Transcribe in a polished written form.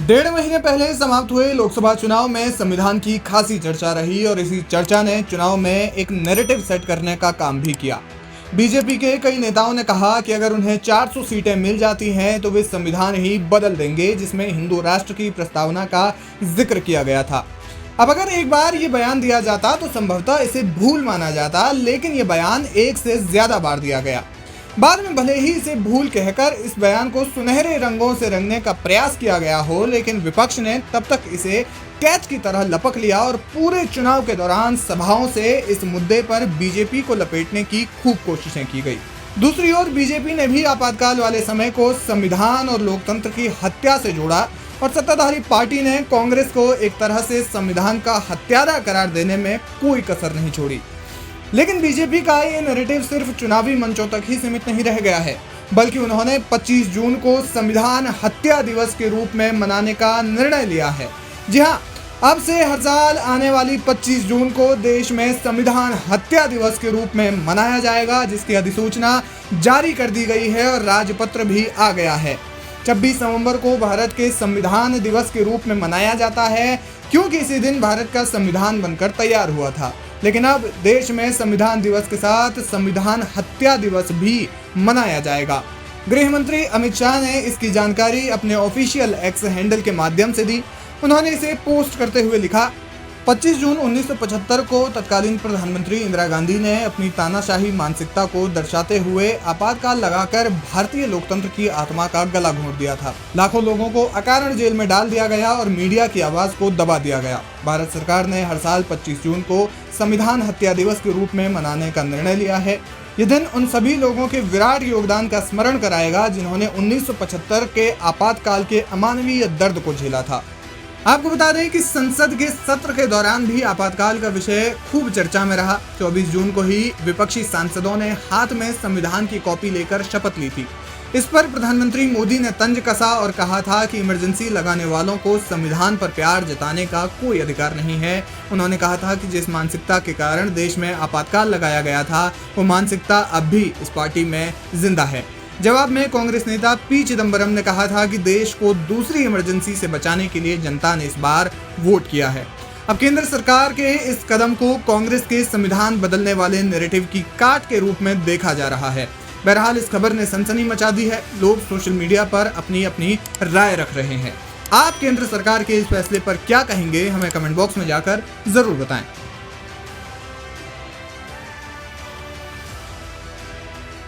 डेढ़ महीने पहले समाप्त हुए लोकसभा चुनाव में संविधान की खासी चर्चा रही और इसी चर्चा ने चुनाव में एक नैरेटिव सेट करने का काम भी किया। बीजेपी के कई नेताओं ने कहा कि अगर उन्हें 400 सीटें मिल जाती हैं तो वे संविधान ही बदल देंगे, जिसमें हिंदू राष्ट्र की प्रस्तावना का जिक्र किया गया था। अब अगर एक बार ये बयान दिया जाता तो संभवतः इसे भूल माना जाता, लेकिन ये बयान एक से ज्यादा बार दिया गया। बाद में भले ही इसे भूल कहकर इस बयान को सुनहरे रंगों से रंगने का प्रयास किया गया हो, लेकिन विपक्ष ने तब तक इसे कैच की तरह लपक लिया और पूरे चुनाव के दौरान सभाओं से इस मुद्दे पर बीजेपी को लपेटने की खूब कोशिशें की गई। दूसरी ओर बीजेपी ने भी आपातकाल वाले समय को संविधान और लोकतंत्र की हत्या से जोड़ा और सत्ताधारी पार्टी ने कांग्रेस को एक तरह से संविधान का हत्यारा करार देने में कोई कसर नहीं छोड़ी। लेकिन बीजेपी का ये नैरेटिव सिर्फ चुनावी मंचों तक ही सीमित नहीं रह गया है, बल्कि उन्होंने 25 जून को संविधान हत्या दिवस के रूप में मनाने का निर्णय लिया है। जी हाँ, अब से हर साल आने वाली 25 जून को देश में संविधान हत्या दिवस के रूप में मनाया जाएगा, जिसकी अधिसूचना जारी कर दी गई है और राजपत्र भी आ गया है। 26 नवंबर को भारत के संविधान दिवस के रूप में मनाया जाता है, क्योंकि इसी दिन भारत का संविधान बनकर तैयार हुआ था। लेकिन अब देश में संविधान दिवस के साथ संविधान हत्या दिवस भी मनाया जाएगा। गृह मंत्री अमित शाह ने इसकी जानकारी अपने ऑफिशियल एक्स हैंडल के माध्यम से दी। उन्होंने इसे पोस्ट करते हुए लिखा, 25 जून 1975 को तत्कालीन प्रधानमंत्री इंदिरा गांधी ने अपनी तानाशाही मानसिकता को दर्शाते हुए आपातकाल लगाकर भारतीय लोकतंत्र की आत्मा का गला घोंट दिया था। लाखों लोगों को अकारण जेल में डाल दिया गया और मीडिया की आवाज को दबा दिया गया। भारत सरकार ने हर साल 25 जून को संविधान हत्या दिवस के रूप में मनाने का निर्णय लिया है। ये दिन उन सभी लोगों के विराट योगदान का स्मरण कराएगा जिन्होंने 1975 के आपातकाल के अमानवीय दर्द को झेला था। आपको बता दें कि संसद के सत्र के दौरान भी आपातकाल का विषय खूब चर्चा में रहा। 24 जून को ही विपक्षी सांसदों ने हाथ में संविधान की कॉपी लेकर शपथ ली थी। इस पर प्रधानमंत्री मोदी ने तंज कसा और कहा था कि इमरजेंसी लगाने वालों को संविधान पर प्यार जताने का कोई अधिकार नहीं है। उन्होंने कहा था कि जिस मानसिकता के कारण देश में आपातकाल लगाया गया था, वो मानसिकता अब भी इस पार्टी में जिंदा है। जवाब में कांग्रेस नेता पी चिदंबरम ने कहा था कि देश को दूसरी इमरजेंसी से बचाने के लिए जनता ने इस बार वोट किया है। अब केंद्र सरकार के इस कदम को कांग्रेस के संविधान बदलने वाले नैरेटिव की काट के रूप में देखा जा रहा है। बहरहाल इस खबर ने सनसनी मचा दी है। लोग सोशल मीडिया पर अपनी अपनी राय रख रहे हैं। आप केंद्र सरकार के इस फैसले पर क्या कहेंगे, हमें कमेंट बॉक्स में जाकर जरूर बताएं।